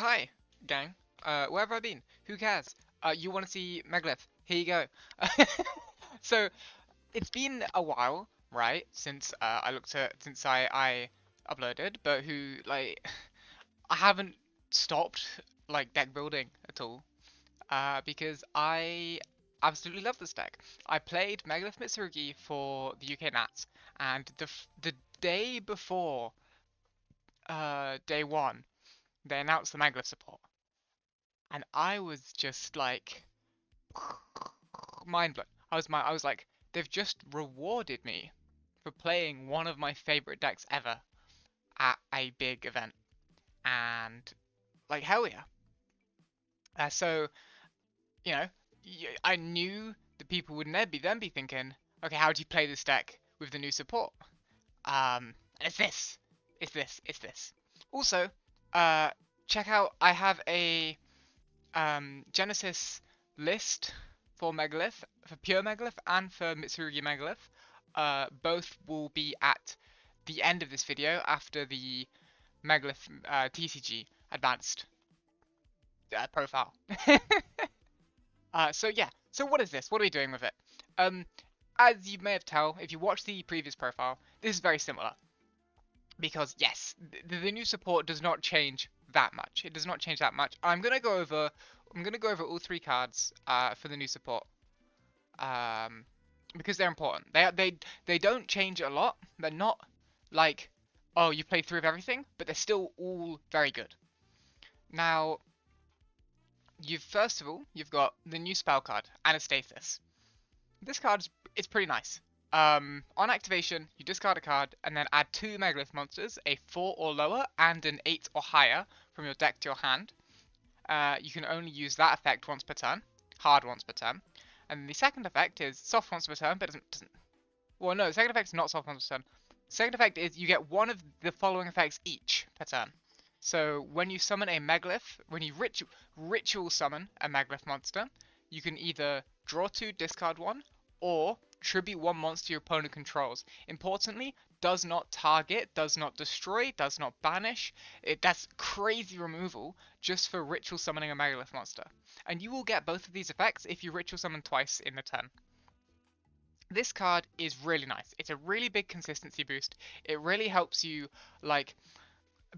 Hi, gang. Where have I been? Who cares? You want to see Megalith? Here you go. So it's been a while, right, since I uploaded, but I haven't stopped like deck building at all. Because I absolutely love this deck. I played Megalith Mitsurugi for the UK Nats, and the day before day one, they announced the Megalith support. And I was just like mind blown. I was like, they've just rewarded me for playing one of my favorite decks ever at a big event, and like hell yeah. So you know, I knew that people would then be thinking, okay, how do you play this deck with the new support? And it's this, it's this. Also, uh, check out I have a Genesys list for Megalith, for pure Megalith and for Mitsurugi Megalith. Both will be at the end of this video after the Megalith TCG advanced profile. So yeah, so what is this? What are we doing with it? Um, as you may have told, if you watch the previous profile, this is very similar. Because yes, the new support does not change that much. It does not change that much. I'm gonna go over all three cards for the new support. Um, because they're important. They don't change a lot. They're not like, oh, you play three of everything, but they're still all very good. Now, first of all, you've got the new spell card, Anastasis. This card is pretty nice. On activation, you discard a card and then add two Megalith monsters, a 4 or lower and an 8 or higher from your deck to your hand. You can only use that effect once per turn, hard once per turn. And the second effect is soft once per turn, but doesn't. Well, no, the second effect is not soft once per turn. The second effect is you get one of the following effects each per turn. So when you summon a Megalith, when you ritual summon a Megalith monster, you can either draw two, discard one, or tribute one monster your opponent controls. Importantly, does not target, does not destroy, does not banish. That's crazy removal just for ritual summoning a Megalith monster. And you will get both of these effects if you ritual summon twice in the turn. This card is really nice. It's a really big consistency boost. It really helps you like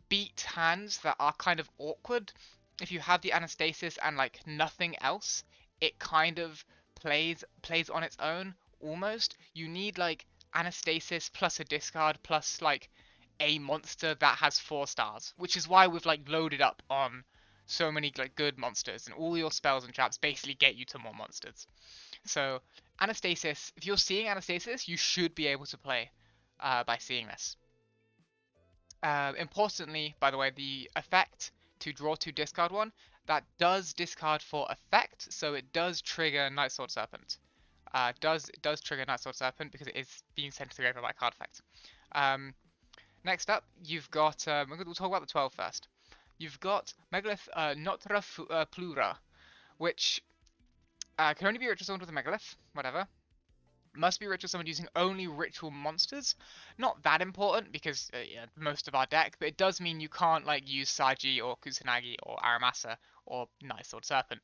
beat hands that are kind of awkward. If you have the Anastasis and like nothing else, it kind of plays on its own almost. You need like Anastasis plus a discard plus like a monster that has 4 stars, which is why we've like loaded up on so many like good monsters, and all your spells and traps basically get you to more monsters. So Anastasis, if you're seeing Anastasis, you should be able to play by seeing this. Importantly, by the way, the effect to draw to discard one, that does discard for effect, so it does trigger Night Sword Serpent. It does trigger Night Sword Serpent because it is being sent to the graveyard by card effect. Next up, you've got we'll talk about the 12 first. You've got Megalith Notre Plura, which can only be ritual summoned with a Megalith, whatever. Must be ritual summoned using only ritual monsters. Not that important because yeah, most of our deck, but it does mean you can't like use Saji or Kusanagi or Aramasa or Night Sword Serpent,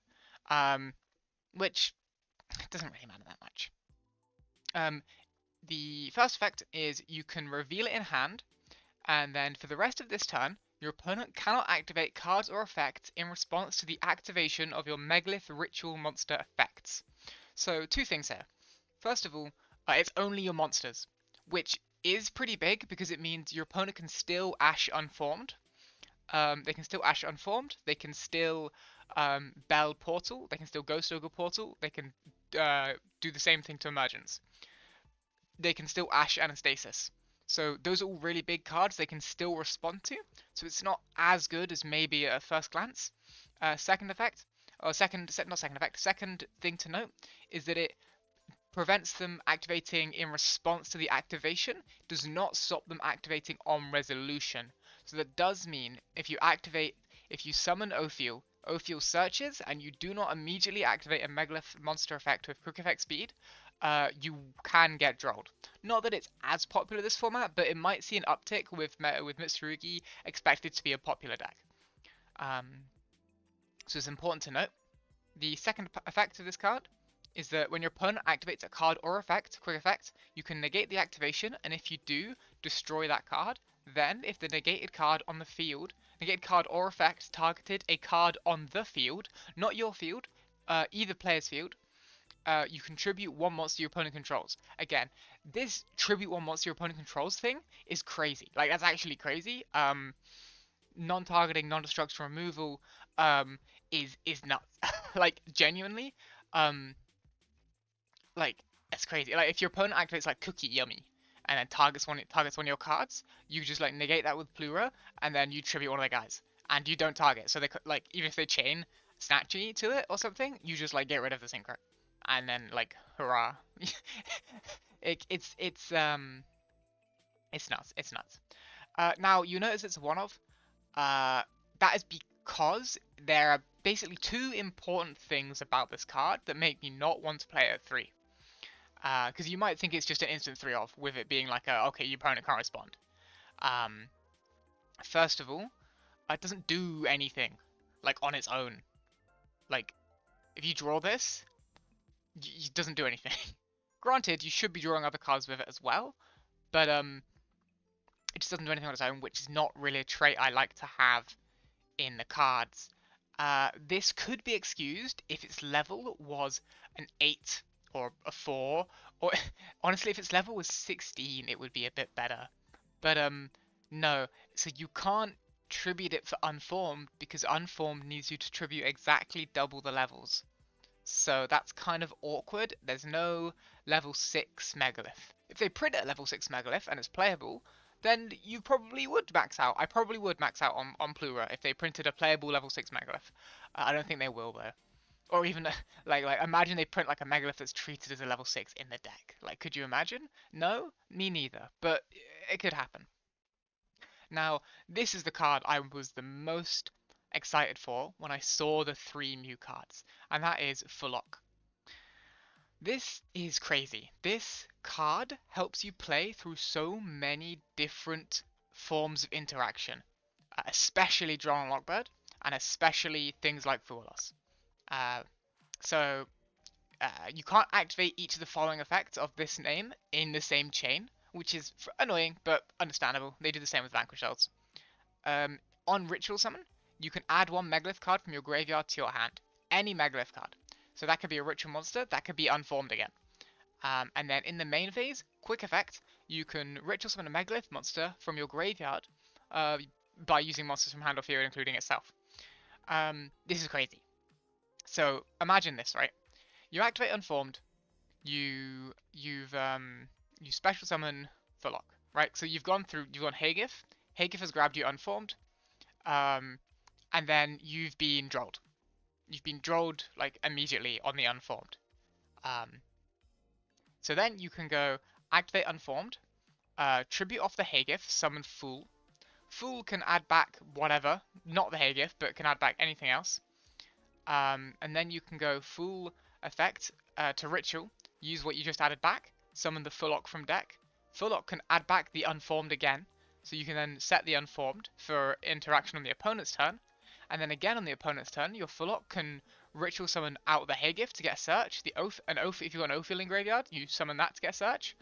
which doesn't really matter that much. The first effect is you can reveal it in hand, and then for the rest of this turn, your opponent cannot activate cards or effects in response to the activation of your Megalith ritual monster effects. So two things here. First of all, it's only your monsters, which is pretty big because it means your opponent can still Ash Unformed. They can still Ash Unformed. They can still Bell Portal. They can still Ghost Ogre Portal. They can do the same thing to Emergence. They can still Ash Anastasis. So those are all really big cards they can still respond to. So it's not as good as maybe at first glance. Second effect, or second, not second effect, second thing to note is that it prevents them activating in response to the activation, does not stop them activating on resolution. So that does mean if you summon Ophiel, Ophiel searches, and you do not immediately activate a Megalith monster effect with quick effect speed, you can get drolled. Not that it's as popular this format, but it might see an uptick with Mitsurugi expected to be a popular deck. Um, so it's important to note. The second effect of this card is that when your opponent activates a card or effect, quick effect, you can negate the activation, and if you do, destroy that card. Then, if the negated card on the field, negated card or effect targeted a card on the field, not your field, either player's field, you contribute one monster your opponent controls. Again, this tribute one monster your opponent controls thing is crazy. Like, that's actually crazy. Non-targeting, non-destruction removal is nuts. Like, genuinely, um, like, that's crazy. Like, if your opponent activates like Cookie Yummy and then targets one of your cards, you just like negate that with Plura, and then you tribute one of their guys, and you don't target. So they like, even if they chain Snatchy to it or something, you just like get rid of the synchro, and then like hurrah. It's nuts. It's nuts. Now you notice it's one of. That is because there are basically two important things about this card that make me not want to play it at 3. Because you might think it's just an instant 3 off, with it being like okay, your opponent can't respond. First of all, it doesn't do anything, like, on its own. Like, if you draw this, it doesn't do anything. Granted, you should be drawing other cards with it as well, but it just doesn't do anything on its own, which is not really a trait I like to have in the cards. This could be excused if its level was an 8 or a 4, or honestly, if its level was 16, it would be a bit better. But no, so you can't tribute it for Unformed because Unformed needs you to tribute exactly double the levels. So that's kind of awkward. There's no level 6 Megalith. If they print a level 6 Megalith and it's playable, then you probably would max out. I probably would max out on Plura if they printed a playable level 6 Megalith. I don't think they will though. Or even like imagine they print like a Megalith that's treated as a level 6 in the deck. Like, could you imagine? No, me neither. But it could happen. Now, this is the card I was the most excited for when I saw the 3 new cards, and that is Fullock. This is crazy. This card helps you play through so many different forms of interaction, especially Drawn Lockbird, and especially things like Fool Loss. So you can't activate each of the following effects of this name in the same chain, which is annoying, but understandable. They do the same with Vanquish Elves. On Ritual Summon, you can add one Megalith card from your graveyard to your hand. Any Megalith card. So that could be a Ritual monster, that could be Unformed again. And then in the main phase, quick effect, you can Ritual Summon a Megalith monster from your graveyard by using monsters from hand or field, including itself. This is crazy. So imagine this, right? You activate Unformed, you special summon Fullock, right? So you've gone Haegith. Haegith has grabbed you Unformed, and then you've been drolled. You've been drolled like immediately on the Unformed. So then you can go activate Unformed, tribute off the Haegith, summon Fool. Fool can add back whatever, not the Haegith, but can add back anything else. And then you can go Fool effect to Ritual, use what you just added back, summon the Fullock from deck. Fullock can add back the Unformed again, so you can then set the Unformed for interaction on the opponent's turn. And then again on the opponent's turn, your Fullock can Ritual summon out the Haegith to get a search. The Oath, an Oath, if you've got an Oath in graveyard, you summon that to get a search.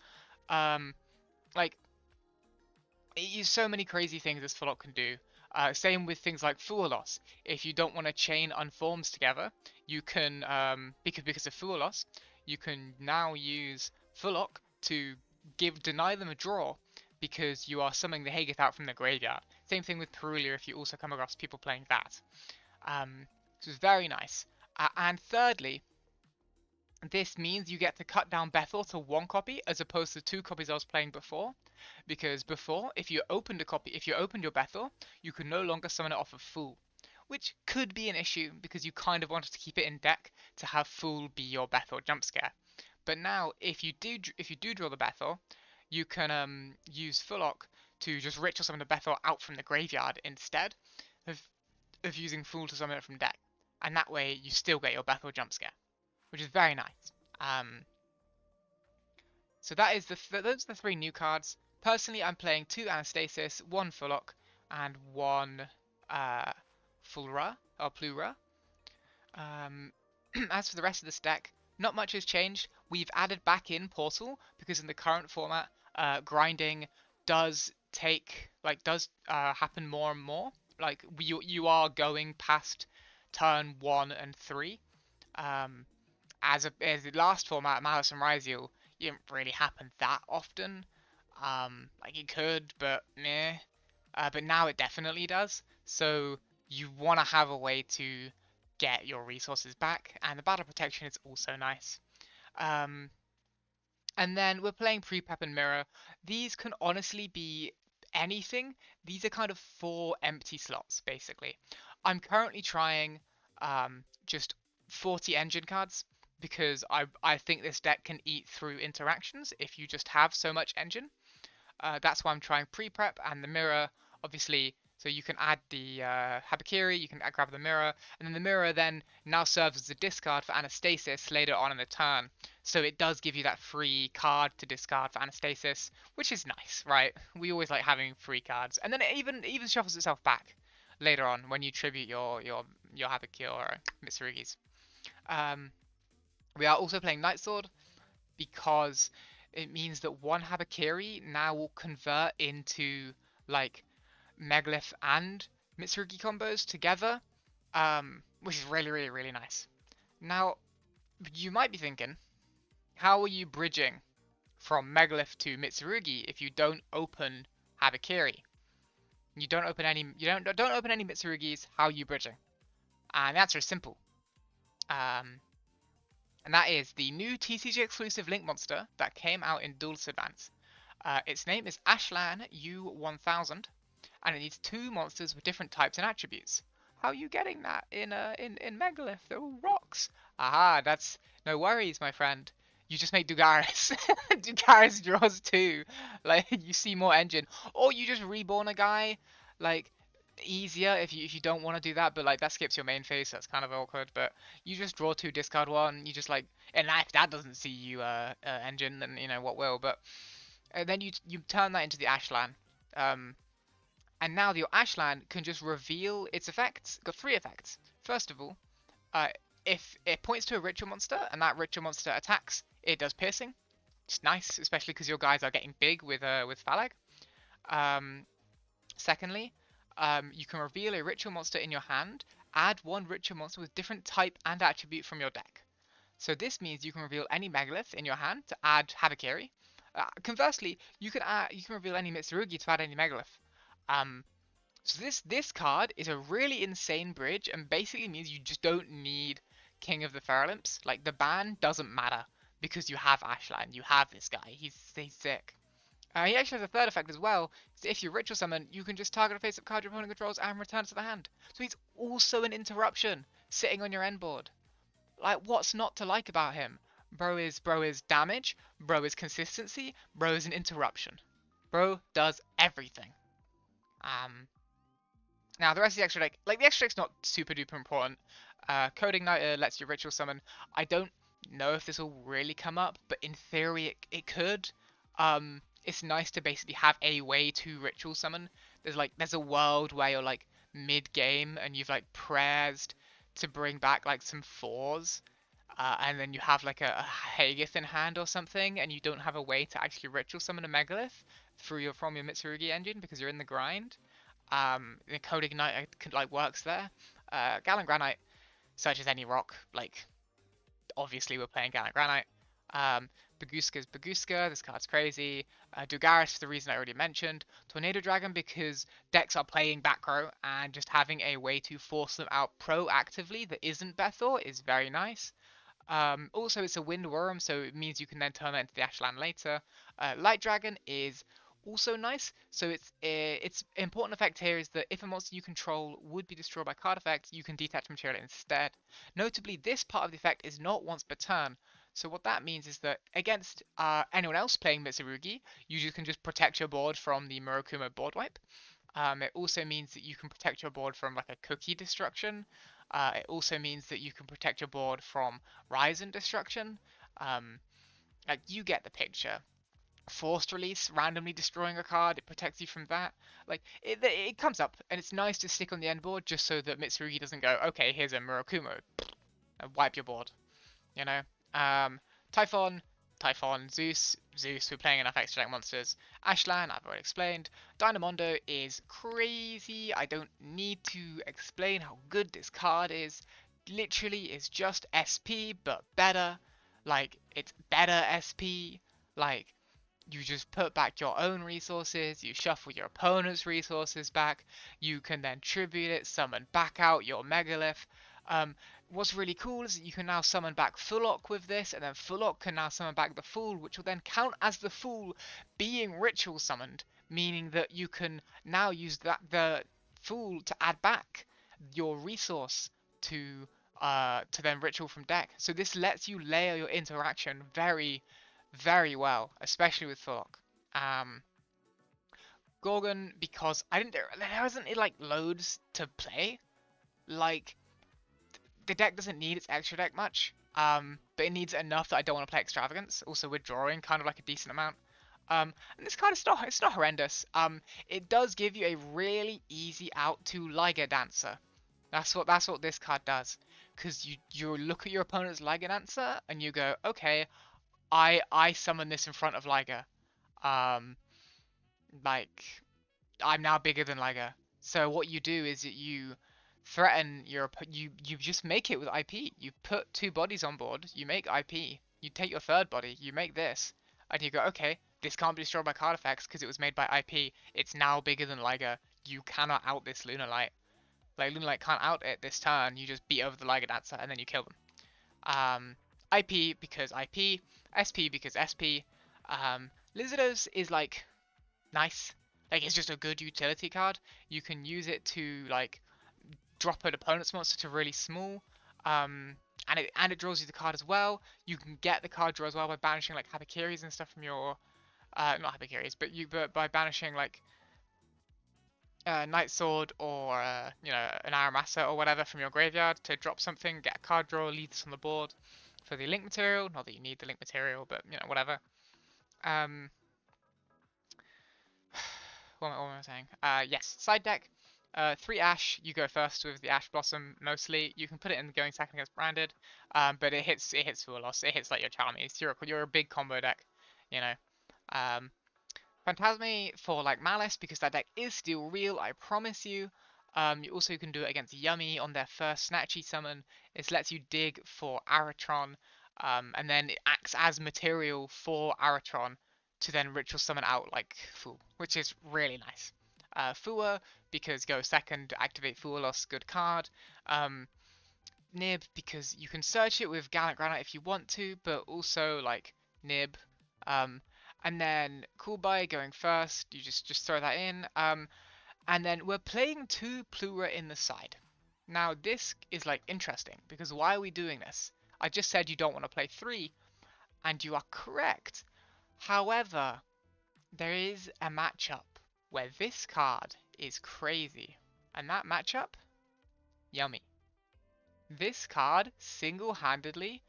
Like, so many crazy things this Fullock can do. Same with things like Fool Loss. If you don't want to chain Unforms together, you can, because of Fool Loss, you can now use Fullock to deny them a draw because you are summoning the Haegith out from the graveyard. Same thing with Perulia if you also come across people playing that. So it's very nice. And thirdly, this means you get to cut down Bethel to 1 copy as opposed to 2 copies I was playing before. Because before, if you opened your Bethel, you could no longer summon it off of Fool, which could be an issue because you kind of wanted to keep it in deck to have Fool be your Bethel jump scare. But now, if you do draw the Bethel, you can use Fullock to just Ritual summon the Bethel out from the graveyard instead of using Fool to summon it from deck, and that way you still get your Bethel jump scare, which is very nice. So that is those are the 3 new cards. Personally, I'm playing 2 Anastasis, 1 Fullock, and 1 Fulra or Plura. Um, as for the rest of this deck, not much has changed. We've added back in Portal because in the current format, grinding does happen more and more. Like you are going past turn 1 and 3. Um, as the last format, Malice and Ryzeal, it didn't really happen that often. Like it could, but meh. But now it definitely does. So you want to have a way to get your resources back, and the battle protection is also nice. Um, and then we're playing pre-prep and mirror. These can honestly be anything. These are kind of 4 empty slots, basically. I'm currently trying just 40 engine cards because I think this deck can eat through interactions if you just have so much engine. That's why I'm trying pre-prep and the mirror, obviously. So you can add the Habakiri, you can grab the mirror, and then the mirror then now serves as a discard for Anastasis later on in the turn. So it does give you that free card to discard for Anastasis, which is nice, right? We always like having free cards, and then it even shuffles itself back later on when you tribute your Habakiri or Mitsurugis. Um, we are also playing Night Sword because it means that one Habakiri now will convert into like Megalith and Mitsurugi combos together, which is really, really, really nice. Now, you might be thinking, how are you bridging from Megalith to Mitsurugi if you don't open Habakiri? You don't open any Mitsurugis. How are you bridging? And the answer is simple. Um, and that is the new TCG exclusive Link monster that came out in Duelist Advance. Its name is Ashlan U1000, and it needs 2 monsters with different types and attributes. How are you getting that in Megalith? They're all rocks. Aha, that's no worries, my friend. You just make Dugaris. Dugaris draws 2. Like you see more engine, or you just reborn a guy. Like easier if you don't want to do that, but like that skips your main phase, so that's kind of awkward. But you just draw 2, discard 1. You just like, and if that doesn't see you engine, then you know what will. But then you turn that into the Ashlan. And now your Ashland can just reveal its effects. It's got 3 effects. First of all, uh, if it points to a ritual monster and that ritual monster attacks, it does piercing. It's nice, especially because your guys are getting big with Phalag. Secondly, you can reveal a ritual monster in your hand. Add 1 ritual monster with different type and attribute from your deck. So this means you can reveal any Megalith in your hand to add Habakiri. Conversely, you can reveal any Mitsurugi to add any Megalith. So this card is a really insane bridge and basically means you just don't need King of the Feralymps. Like the ban doesn't matter because you have Ashland, you have this guy. He's sick. He actually has a 3rd effect as well. So if you ritual summon, you can just target a face-up card your opponent controls and return it to the hand. So he's also an interruption sitting on your end board. Like what's not to like about him? Bro is damage, bro is consistency, bro is an interruption. Bro does everything. Now the rest of the extra deck, like the extra deck's not super duper important. Code Igniter lets you ritual summon. I don't know if this will really come up, but in theory it could. It's nice to basically have a way to ritual summon. There's a world where you're like mid game and you've like prayers to bring back like some 4s. And then you have like a Haggith in hand or something, and you don't have a way to actually ritual summon a Megalith from your Mitsurugi engine because you're in the grind. The Code Ignite like works there. Gallant Granite searches any rock. Like obviously we're playing Gallant Granite. Baguska's Baguska. This card's crazy. Dugaris for the reason I already mentioned. Tornado Dragon because decks are playing back row and just having a way to force them out proactively that isn't Bethor is very nice. Also, it's a Wind Worm, so it means you can then turn it into the Ashland later. Light Dragon is also nice, so its important effect here is that if a monster you control would be destroyed by card effects, you can detach material instead. Notably, this part of the effect is not once per turn, so what that means is that against anyone else playing Mitsurugi, you can just protect your board from the Murokuma board wipe. It also means that you can protect your board from like a cookie destruction. It also means that you can protect your board from Ryzen destruction. Like you get the picture. forced release, randomly destroying a card. It protects you from that. Like it comes up, and it's nice to stick on the end board just so that Mitsurugi doesn't go, okay, here's a Murakumo, and wipe your board. You know. Um, Typhon, Typhon, Zeus. We're playing enough extra deck monsters. Ashlan, I've already explained. Dynamondo is crazy. I don't need to explain how good this card is. Literally, it's just SP but better. Like it's better SP. Like you just put back your own resources, you shuffle your opponent's resources back, you can then tribute it, summon back out your Megalith. Um, what's really cool is that you can now summon back Fullock with this, and then Fullock can now summon back the Fool, which will then count as the Fool being ritual summoned, meaning that you can now use the Fool to add back your resource to then ritual from deck. So this lets you layer your interaction very well, especially with Thork. Um, Gorgon, because there isn't like loads to play. Like the deck doesn't need its extra deck much. But it needs enough that I don't want to play Extravagance. Also, withdrawing kind of like a decent amount. And this card is not horrendous. It does give you a really easy out to Liger Dancer. That's what this card does. Because you look at your opponent's Liger Dancer and you go, okay, I summon this in front of Liger. Um, like I'm now bigger than Liger. So what you do is that you threaten you just make it with IP. You put two bodies on board, you make IP. You take your third body, you make this, and you go, okay, this can't be destroyed by card effects because it was made by IP. It's now bigger than Liger. You cannot out this Lunalight. Like Lunalight can't out it this turn. You just beat over the Liger Dancer and then you kill them. IP because IP, SP because SP. Lizardos is like nice. Like it's just a good utility card. You can use it to like drop an opponent's monster to really small. And it draws you the card as well. You can get the card draw as well by banishing like Habikiris and stuff from your not Habikiris, but by banishing like Night Sword or an Aramasa or whatever from your graveyard to drop something, get a card draw, leave this on the board for the link material. Not that you need the link material, but whatever. Um, what am I saying? Yes, side deck. 3 Ash, you go first with the Ash Blossom mostly. You can put it in going second against Branded, but it hits full loss. It hits like your Charmies. You're a big combo deck, you know. Um, Phantasme for like Malice because that deck is still real, I promise you. You also can do it against Yummy on their first Snatchy summon. It lets you dig for Aratron, and then it acts as material for Aratron to then ritual summon out like Fool, which is really nice. Fua because go second, activate Fualos, good card. Nib because you can search it with Gallant Granite if you want to, but also like Nib. And then Coolbuy going first, you just throw that in. And then we're playing 2 Plura in the side. Now this is like interesting because why are we doing this? I just said you don't want to play 3, and you are correct. However, there is a matchup where this card is crazy, and that matchup, Yummy. This card single-handedly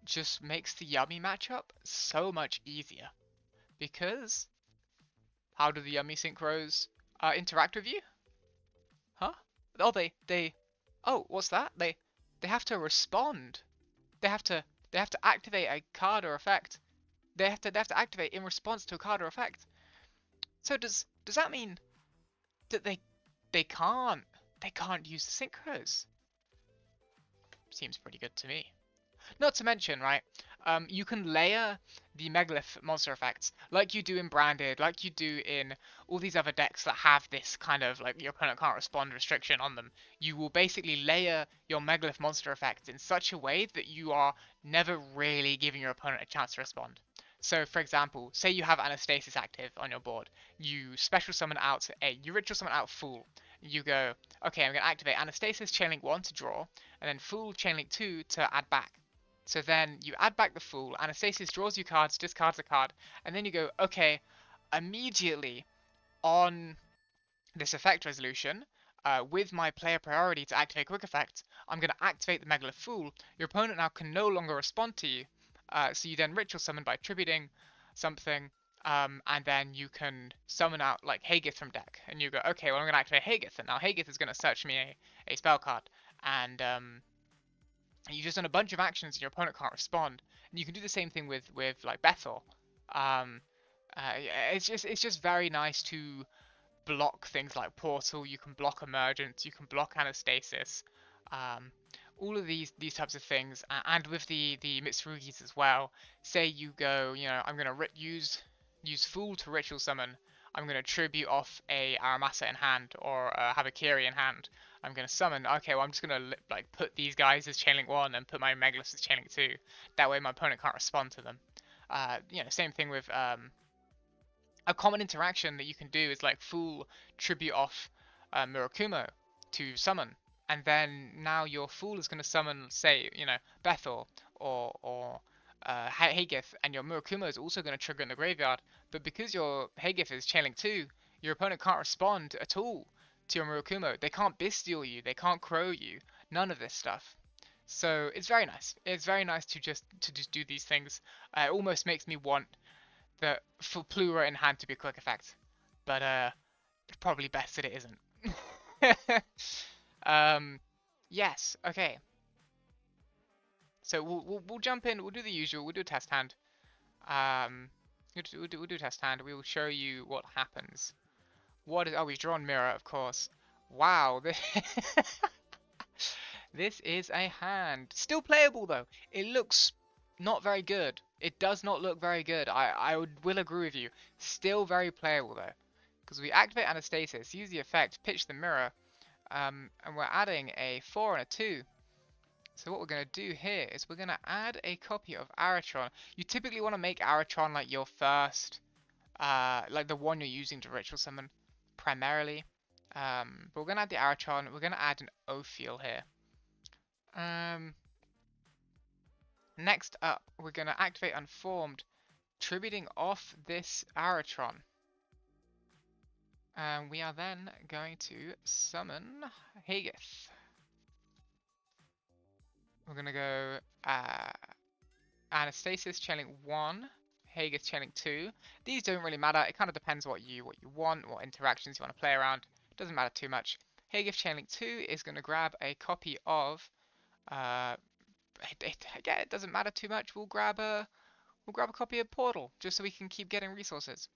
just makes the Yummy matchup so much easier. Because how do the Yummy Synchros interact with you? Huh? Oh, oh, what's that? They have to respond. They have to activate a card or effect. They have to activate in response to a card or effect. So does that mean that they can't use the synchros? Seems pretty good to me. Not to mention, right, you can layer the Megalith monster effects like you do in Branded, like you do in all these other decks that have this kind of like your opponent can't respond restriction on them. You will basically layer your Megalith monster effects in such a way that you are never really giving your opponent a chance to respond. So, for example, say you have Anastasis active on your board. You special summon out you ritual summon out Fool. You go, okay, I'm going to activate Anastasis Chainlink 1 to draw, and then Fool Chainlink 2 to add back. So then you add back the Fool, Anastasis draws you cards, discards a card, and then you go, okay, immediately on this effect resolution, with my player priority to activate quick effects, I'm going to activate the Megalith Fool. Your opponent now can no longer respond to you, so you then ritual summon by attributing something, And then you can summon out like Hagith from deck, and you go, okay, well I'm gonna activate Hagith, and now Hagith is gonna search me a spell card, and you've just done a bunch of actions, and your opponent can't respond. And you can do the same thing with like Bethel. Um, it's just very nice to block things like Portal. You can block Emergence. You can block Anastasis. Um, all of these types of things, and with the Mitsurugis as well. Say you go, I'm gonna use Fool to ritual summon. I'm gonna tribute off a Aramasa in hand or a Habakiri in hand. I'm gonna summon. Okay, well I'm just gonna like put these guys as Chainlink 1 and put my Megalith as Chainlink 2. That way my opponent can't respond to them. Same thing with a common interaction that you can do is like Fool tribute off Murakumo to summon, and then now your Fool is going to summon, say, Bethel or Hagith, and your Murakumo is also going to trigger in the graveyard. But because your Hagith is Chainlink 2, your opponent can't respond at all to your Murakumo. They can't Bestial you, they can't Crow you, none of this stuff. So it's very nice. It's very nice to just do these things. It almost makes me want the for Plura in hand to be a quick effect, but it's probably best that it isn't. Yes, okay. So we'll jump in. We'll do the usual. We'll do a test hand. We'll do a test hand. We will show you what happens. What is? Oh, we've drawn mirror, of course. Wow, this is a hand. Still playable though. It looks not very good. It does not look very good. Will agree with you. Still very playable though. Because we activate Anastasis, use the effect, pitch the mirror, and we're adding a 4 and a 2. So what we're going to do here is we're going to add a copy of Aratron. You typically want to make Aratron like your first, like the one you're using to ritual summon primarily. But we're going to add the Aratron. We're going to add an Ophiel here. Next up, we're going to activate Unformed, tributing off this Aratron. And we are then going to summon Hagith. We're going to go Anastasis Chainlink 1, Hagith Chainlink 2. These don't really matter. It kind of depends what you want, what interactions you want to play around. It doesn't matter too much. Hagith Chainlink 2 is going to grab a copy of again, it doesn't matter too much. We'll grab a copy of Portal just so we can keep getting resources.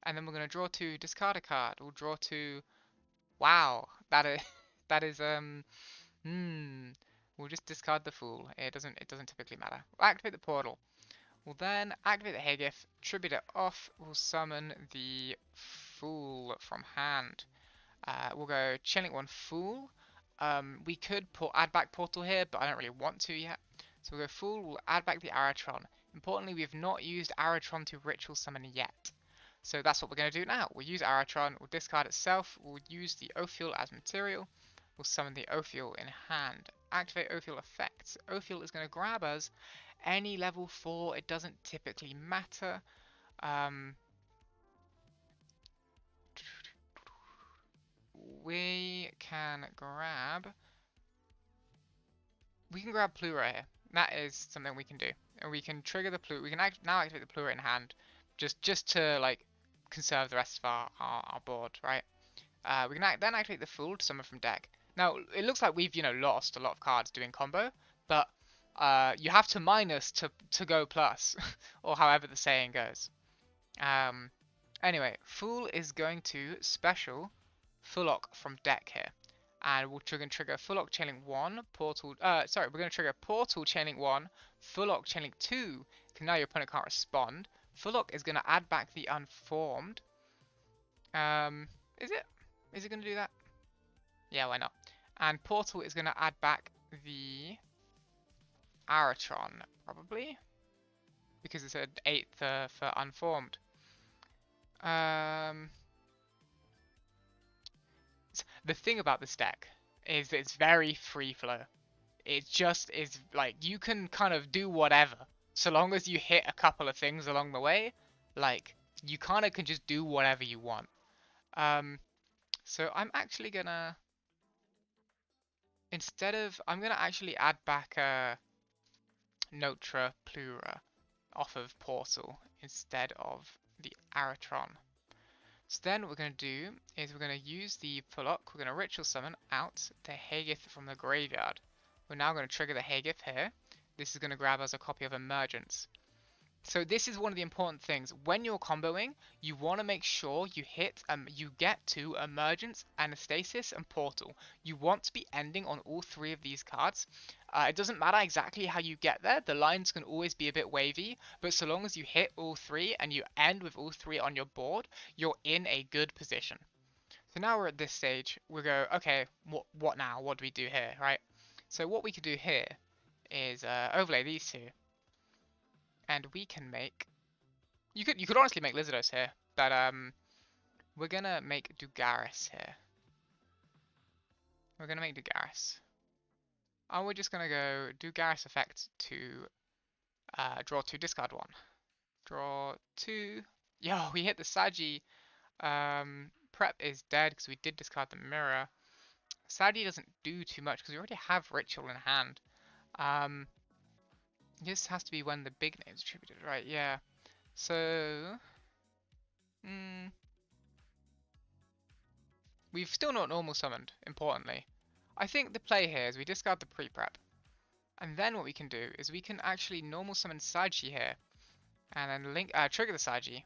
And then we're gonna draw 2, discard a card. We'll draw 2. Wow, that is We'll just discard the Fool. It doesn't typically matter. We'll activate the Portal. We'll then activate the Hagith, tribute it off. We'll summon the Fool from hand. We'll go Chainlink 1 Fool. We could add back Portal here, but I don't really want to yet. So we'll go Fool, we'll add back the Aratron. Importantly, we have not used Aratron to ritual summon yet. So that's what we're going to do now. We'll use Aratron, we'll discard itself, we'll use the Ophiel as material, we'll summon the Ophiel in hand. Activate Ophiel effects. Ophiel is going to grab us any level 4, it doesn't typically matter. We can grab Plura here. That is something we can do, and we can trigger the Plura. We can now activate the Plura in hand, just to like conserve the rest of our board, right? We can then activate the Fool to summon from deck. Now it looks like we've lost a lot of cards doing combo, but you have to minus to go plus, or however the saying goes. Anyway, Fool is going to special Fullock from deck here. And we'll trigger Fullock Chainlink 1, Portal, we're going to trigger Portal Chainlink 1, Fullock Chainlink 2, because now your opponent can't respond. Fullock is going to add back the Unformed. Is it going to do that? Yeah, why not? And Portal is going to add back the Aratron, probably, because it's an 8 for Unformed. The thing about this deck is that it's very free flow. It just is like you can kind of do whatever so long as you hit a couple of things along the way. Like you kind of can just do whatever you want. So I'm actually gonna I'm gonna actually add back Notra Plura off of Portal instead of the Aratron. So then what we're going to do is we're going to use the Fullock, we're going to ritual summon out the Hagith from the graveyard. We're now going to trigger the Hagith here. This is going to grab us a copy of Emergence. So this is one of the important things. When you're comboing, you want to make sure you get to Emergence, Anastasis, and Portal. You want to be ending on all three of these cards. It doesn't matter exactly how you get there. The lines can always be a bit wavy, but so long as you hit all three and you end with all three on your board, you're in a good position. So now we're at this stage. We go, okay, what now? What do we do here, right? So what we could do here is overlay these two. And we can make... You could honestly make Lizardos here, but we're gonna make Dugaris here. We're gonna make Dugaris. And we're just gonna go Dugaris effect to draw 2, discard 1. Draw 2. Yo, we hit the Sagi. Prep is dead because we did discard the mirror. Sagi doesn't do too much because we already have Ritual in hand. This has to be when the big name's attributed, right? Yeah. So, we've still not normal summoned, importantly. I think the play here is we discard the pre-prep. And then what we can do is we can actually normal summon Sagi here. And then trigger the Sagi.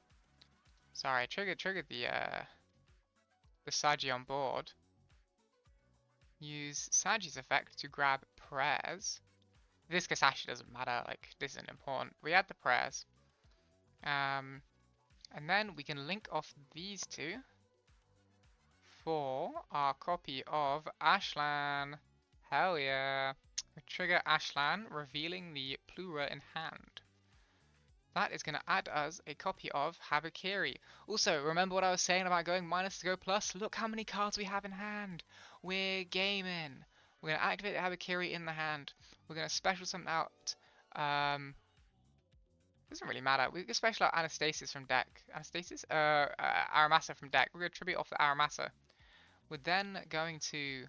Sorry, trigger the Sagi on board. Use Sagi's effect to grab prayers. This case actually doesn't matter, like, this isn't important. We add the prayers. And then we can link off these two for our copy of Ashlan. Hell yeah. We trigger Ashlan, revealing the Plura in hand. That is going to add us a copy of Habakiri. Also, remember what I was saying about going minus to go plus? Look how many cards we have in hand. We're gaming. We're going to activate the Habakiri in the hand. We're going to special something out. Doesn't really matter. We can special out Anastasis from deck. Anastasis? Aramasa from deck. We're going to tribute off the Aramasa. We're then going to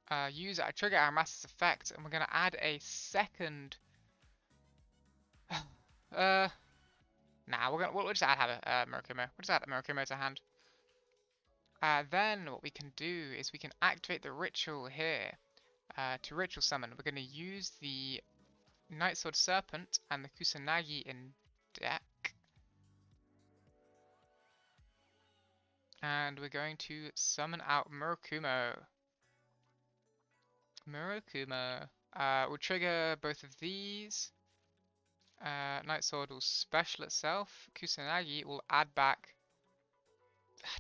trigger Aramasa's effect, and we're going to add a second. Nah, we'll just add Murakumo. We'll just add Murakumo to hand. Then what we can do is we can activate the ritual here to ritual summon. We're going to use the Nightsword Serpent and the Kusanagi in deck. And we're going to summon out Murakumo. We'll trigger both of these. Nightsword will special itself. Kusanagi will add back.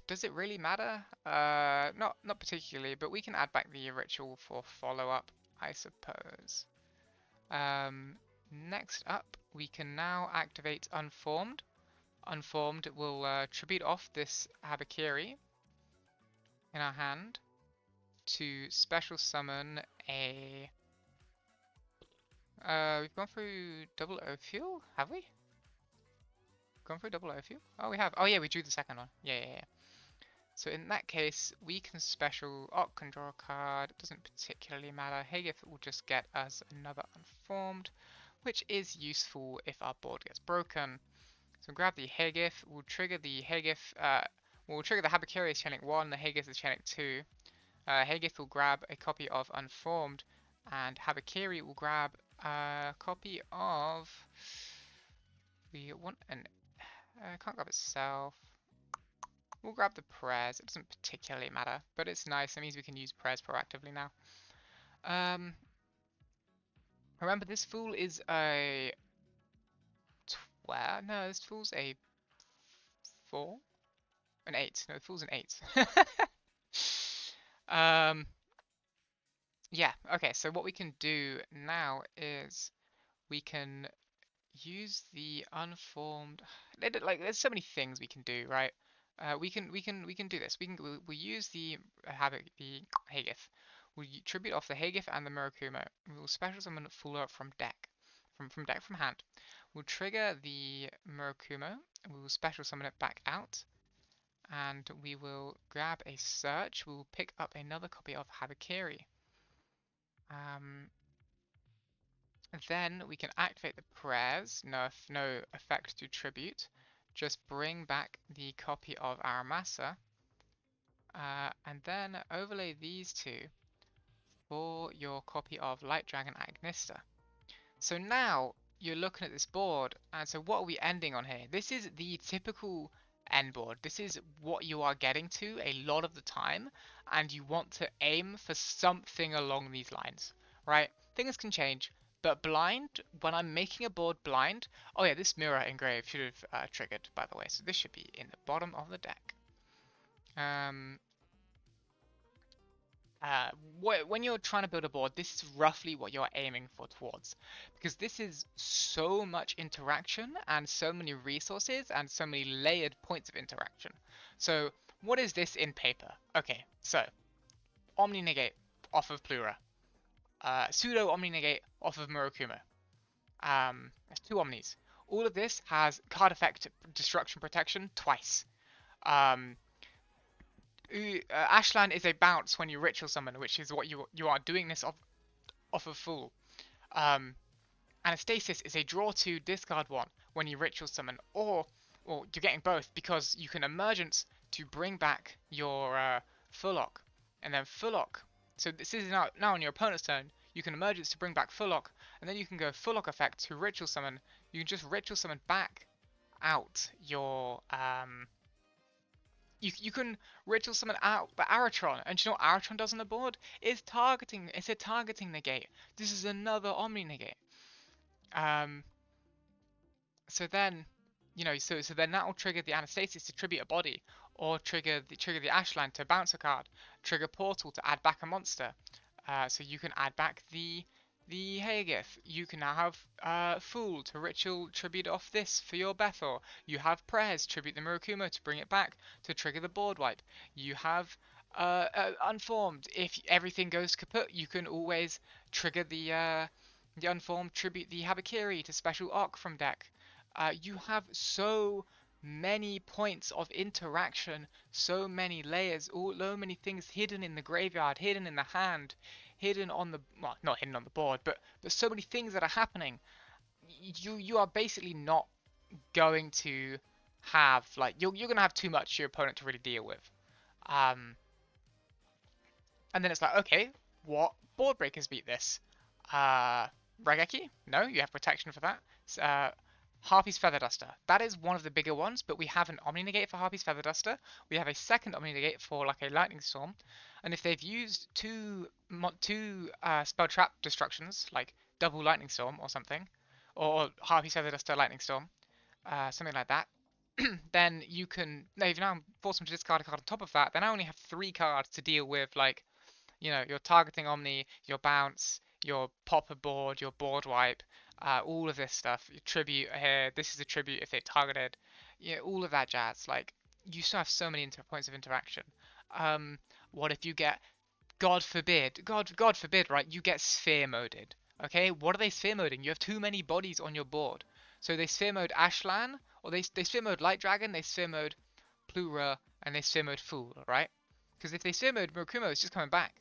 Does it really matter? Not particularly, but we can add back the ritual for follow-up, I suppose. Next up, we can now activate Unformed. Unformed will tribute off this Habakiri in our hand to special summon a... we've gone through double O fuel, have we? Gone through double O fuel? Oh, we have. Oh yeah, we drew the second one. Yeah. So in that case, we can special Ock can draw a card. It doesn't particularly matter. Hagith will just get us another Unformed, which is useful if our board gets broken. So grab the Hagith. We'll trigger the Hagith. We'll trigger the Habakiri as chaining 1. The Hagith is chaining 2. Hagith will grab a copy of Unformed, and Habakiri will grab a copy of. We want an. Can't grab itself. We'll grab the prayers. It doesn't particularly matter, but it's nice. It means we can use prayers proactively now. Remember, this fool is a 12. No, this fool's a 4, an 8. No, the fool's an 8. Yeah. Okay. So what we can do now is we can use the Unformed. Like, there's so many things we can do, right? We can do this. We'll use the Hagith. We'll tribute off the Hagith and the Murakumo. We will special summon Fuller from deck, from hand. We'll trigger the Murakumo. We will special summon it back out, and we will grab a search. We will pick up another copy of Habakiri. Then we can activate the prayers. No effect to tribute. just bring back the copy of Aramasa, and then overlay these two for your copy of Light Dragon Agnista. So now you're looking at this board, and so what are we ending on here? This is the typical end board. This is what you are getting to a lot of the time, and you want to aim for something along these lines, right? Things can change, but blind, when I'm making a board blind, oh yeah, this mirror engrave should have triggered, by the way, so this should be in the bottom of the deck. Um, uh, when you're trying to build a board, this is roughly what you're aiming for towards, because this is so much interaction and so many resources and so many layered points of interaction. So what is this in paper? Okay, so Omni Negate off of Plura, Pseudo Omni Negate off of Murokuma. There's two Omnis. All of this has card effect destruction protection twice. Um, Ashland is a bounce when you ritual summon, which is what you are doing this off of Fool. Anastasis is a draw 2, discard 1 when you ritual summon, or you're getting both because you can emergence to bring back your Fullock, and then Fullock. So this is now on your opponent's turn. You can emergence to bring back Fullock, and then you can go Fullock effect to ritual summon. You can just ritual summon back out your You can ritual summon out the Aratron, and you know what Aratron does on the board? It's targeting. It's a targeting negate. This is another Omni negate. So then, so then that will trigger the Anastasis to tribute a body, or trigger the Ashland to bounce a card, trigger Portal to add back a monster. So you can add back the Haegith. You can now have Fool to ritual tribute off this for your Bethor. You have Prez tribute the Murokuma to bring it back to trigger the board wipe. You have Unformed. If everything goes kaput, you can always trigger the Unformed tribute the Habakiri to special Arc from deck. You have so many points of interaction, so many layers, so many things hidden in the graveyard, hidden in the hand, hidden on the, well, not hidden on the board, but so many things that are happening. You are basically not going to have, like, you're gonna have too much for your opponent to really deal with. And then it's like, okay, what board breakers beat this? Regeki? No, you have protection for that. Harpy's Feather Duster. That is one of the bigger ones, but we have an Omni Negate for Harpy's Feather Duster. We have a second Omni Negate for like a Lightning Storm. And if they've used two spell trap destructions, like double Lightning Storm or something, or Harpy's Feather Duster Lightning Storm, something like that, then they've now forced them to discard a card on top of that. They now only have 3 cards to deal with, like, your targeting Omni, your bounce, your popper board, your board wipe, all of this stuff. Your tribute here, this is a tribute if they targeted, all of that jazz. Like, you still have so many points of interaction. What if you get, God forbid, right? You get sphere moded. Okay, what are they sphere moding? You have too many bodies on your board. So they sphere mode Ashlan, or they sphere mode Light Dragon, they sphere mode Plura, and they sphere mode Fool, right? Because if they sphere mode Murakumo, it's just coming back.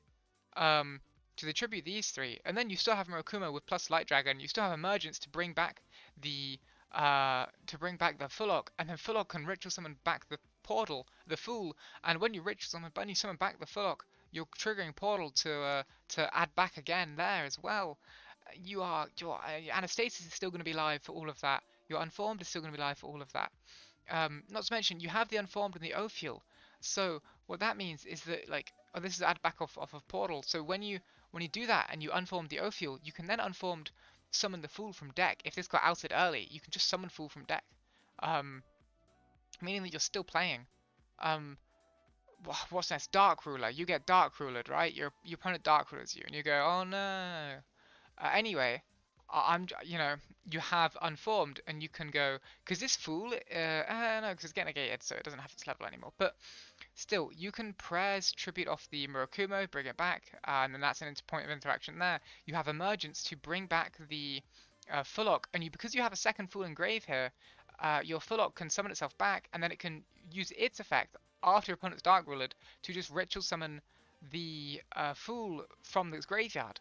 To they tribute these 3, and then you still have Murokuma with plus Light Dragon. You still have Emergence to bring back the Fullock, and then Fullock can ritual summon back the Portal, the Fool, and when you summon back the Fullock, you're triggering Portal to add back again there as well. Your Anastasis is still going to be live for all of that. Your Unformed is still going to be live for all of that. Not to mention you have the Unformed and the Ophiel. So what that means is that, like, this is add back off of Portal. So when you do that and you unform the Ophiel, you can then unformed summon the Fool from deck. If this got outed early, you can just summon Fool from deck, meaning that you're still playing. What's next? Dark Ruler. You get Dark Rulered, right? Your opponent Dark Rulers you, and you go, oh no. Anyway, you have Unformed, and you can go, because this Fool, no, because it's getting negated, so it doesn't have its level anymore, but still, you can Prez tribute off the Murakumo, bring it back, and then that's an point of interaction there. You have Emergence to bring back the Fullock, and because you have a second Fool engrave here, your Fullock can summon itself back, and then it can use its effect after your opponent's Dark Rulered to just ritual summon the Fool from this graveyard.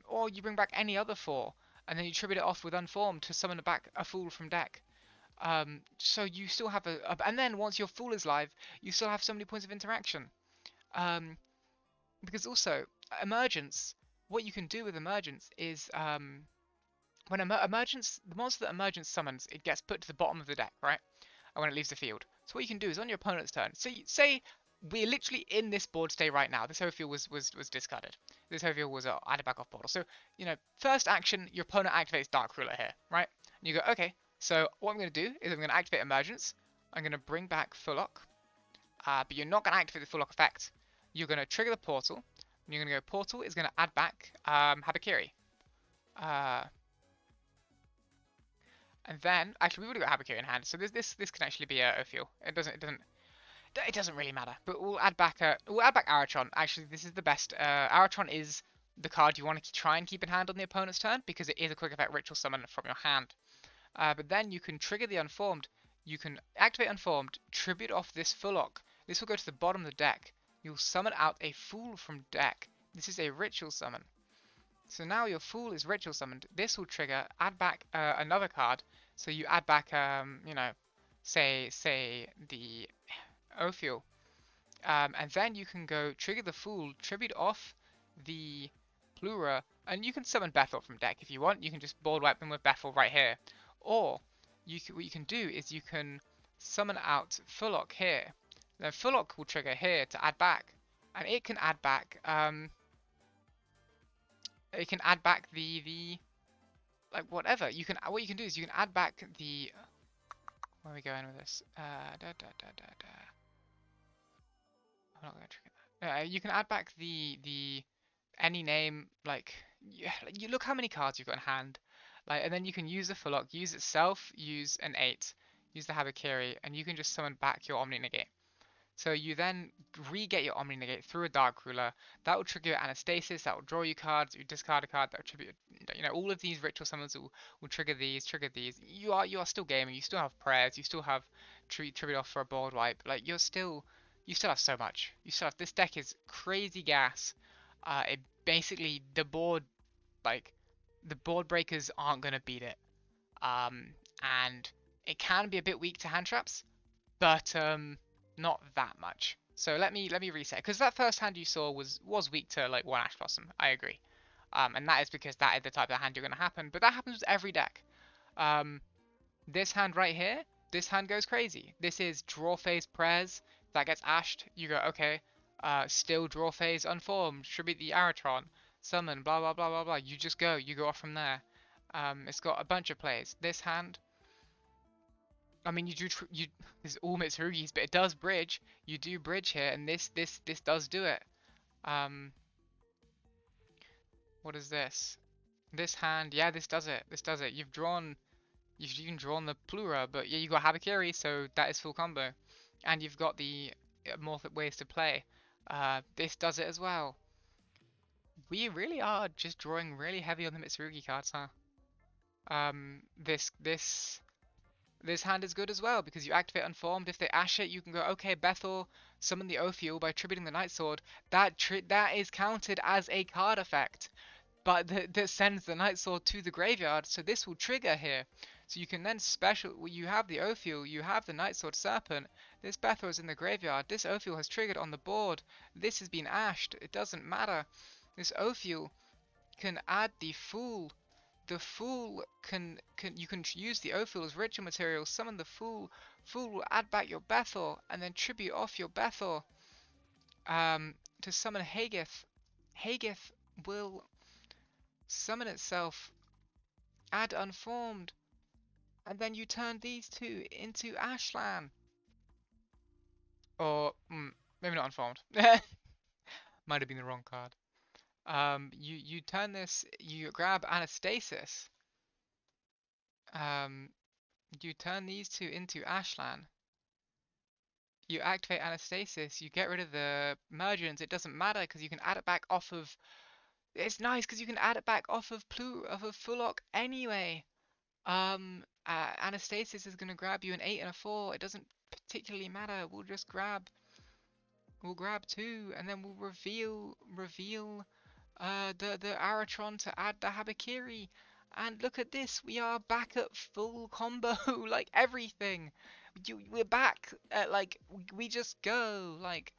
Or you bring back any other 4, and then you tribute it off with Unformed to summon back a Fool from deck. So you still have and then once your Fool is live, you still have so many points of interaction. Um, because also emergence, what you can do with emergence is when emergence, the monster that emergence summons, it gets put to the bottom of the deck, right? And when it leaves the field. So what you can do is on your opponent's turn. So say we're literally in this board state right now. This Ophiel was discarded. This Ophiel was added back off portal. So first action, your opponent activates Dark Ruler here, right? And you go, okay. So what I'm going to do is I'm going to activate Emergence. I'm going to bring back Fullock. But you're not going to activate the Fullock effect. You're going to trigger the portal. And you're going to go portal is going to add back Habakiri. And then actually we've already got Habakiri in hand, so this can actually be a Ophiel. It doesn't really matter. But we'll add back Aratron. Actually, this is the best. Aratron is the card you want to try and keep in hand on the opponent's turn because it is a quick effect ritual summon from your hand. But then you can trigger the Unformed. You can activate Unformed, tribute off this Fullock. This will go to the bottom of the deck. You'll summon out a Fool from deck. This is a ritual summon. So now your Fool is ritual summoned. This will trigger, add back another card. So you add back, say the Ophiel. And then you can go trigger the Fool, tribute off the Plura, and you can summon Bethel from deck if you want. You can just board wipe them with Bethel right here. Or what you can do is you can summon out Fullock here. Then Fullock will trigger here to add back, and it can add back the like whatever. What you can do is you can add back the where are we going with this? I'm not gonna trigger that. You can add back the any name like you look how many cards you've got in hand, like, and then you can use the Fullock, use itself, use an 8, use the Habakiri, and you can just summon back your Omni Negate. So you then re-get your Omni Negate through a Dark Ruler. That will trigger your Anastasis, that will draw you cards, you discard a card, that will tribute, all of these ritual summons will trigger these. You are still gaming, you still have prayers, you still have tribute off for a board wipe. Like you still have so much. This deck is crazy gas. It basically the board breakers aren't gonna beat it. And it can be a bit weak to hand traps, but not that much. So let me reset, because that first hand you saw was weak to like one Ash Blossom. I agree. And that is because that is the type of hand you're gonna happen. But that happens with every deck. This hand right here, this hand goes crazy. This is draw phase prayers. That gets ashed. You go, okay, still draw phase unformed. Tribute the Aratron. Summon, blah, blah, blah, blah, blah. You just go. You go off from there. It's got a bunch of plays. This hand, I mean, this is all Mitsurugi's, but it does bridge. You do bridge here, and this does do it. What is this? This hand, yeah, this does it. This does it. You've even drawn the Plura, but yeah, you got Habakiri, so that is full combo. And you've got the more ways to play. This does it as well. We really are just drawing really heavy on the Mitsurugi cards, huh? This hand is good as well because you activate Unformed. If they ash it, you can go, okay, Bethel, summon the Ophiel by tributing the Night Sword. That is counted as a card effect, but that sends the Night Sword to the graveyard, so this will trigger here. So you can then you have the Ophiel, you have the Night Sword Serpent, this Bethel is in the graveyard, this Ophiel has triggered on the board, this has been ashed, it doesn't matter. This Ophiel can add the Fool. The Fool you can use the Ophiel as ritual material, summon the Fool. Fool will add back your Bethel, and then tribute off your Bethel to summon Hagith. Hagith will summon itself, add Unformed, and then you turn these two into Ashlan. Or, maybe not Unformed. Might have been the wrong card. You turn this, you grab Anastasis. You turn these two into Ashlan. You activate Anastasis, you get rid of the Emergence, it doesn't matter because you can add it back off of... It's nice because you can add it back off of Fullock anyway. Anastasis is going to grab you an 8 and a 4, it doesn't particularly matter, we'll grab 2, and then we'll reveal the Aratron to add the Habakiri, And look at this, we are back at full combo, like everything. We're back at like, we just go, like,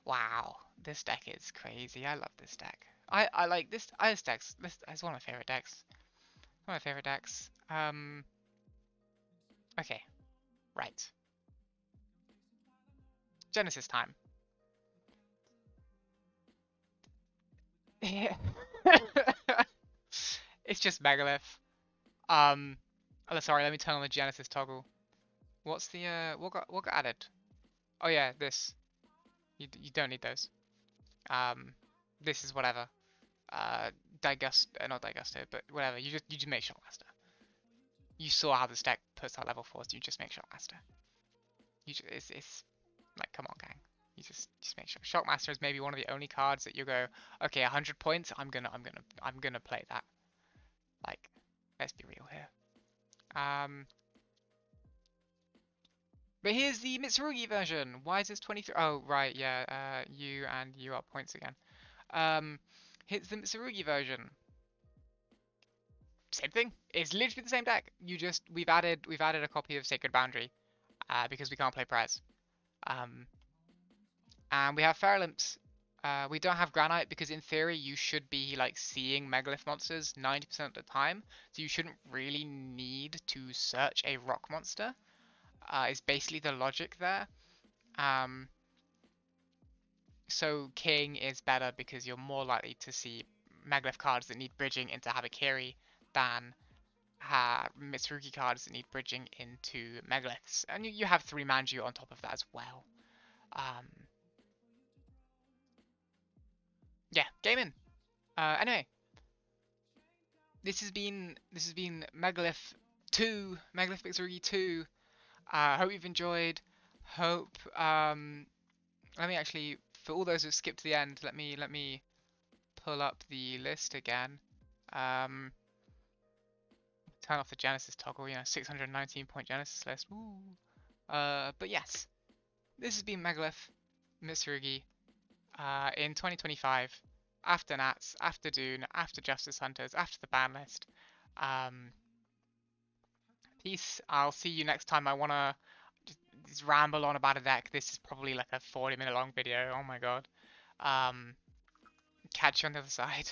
wow. This deck is crazy. I love this deck. I like this, this deck's, this is one of my favorite decks. One of my favorite decks. Okay, right. Genesis time. It's just Megalith. Sorry, let me turn on the Genesis toggle. What's the what got added? Oh yeah, this. You don't need those. Um, this is whatever. Not Digusto, but whatever. You just make Shockmaster. You saw how this deck puts out level 4s. You just make Shockmaster. It's like, come on, gang. You just make sure. Shockmaster is maybe one of the only cards that you go, okay, 100 points. I'm gonna play that. Like, let's be real here. But here's the Mitsurugi version. Why is this 23? Oh, right, yeah. You are points again. Here's the Mitsurugi version. Same thing. It's literally the same deck. We've added a copy of Sacred Boundary, because we can't play Prez. And we have Ferrolimps. We don't have Granite because in theory you should be like seeing Megalith monsters 90% of the time, so you shouldn't really need to search a rock monster. Is basically the logic there. So King is better because you're more likely to see Megalith cards that need bridging into Habakiri than Mitsurugi cards that need bridging into Megaliths. And you have 3 Manju on top of that as well. Yeah, game in. Anyway, this has been Megalith 2, Megalith Mitsurugi 2. Hope you've enjoyed. Hope let me actually, for all those who skipped to the end, let me pull up the list again. Turn off the Genesys toggle, 619 point Genesys list. Woo. But yes, this has been Megalith Mitsurugi in 2025, after Nats, after Dune, after Justice Hunters, after the ban list. Peace. I'll see you next time. I wanna just ramble on about a deck. This is probably like a 40-minute long video. Oh my god. Catch you on the other side.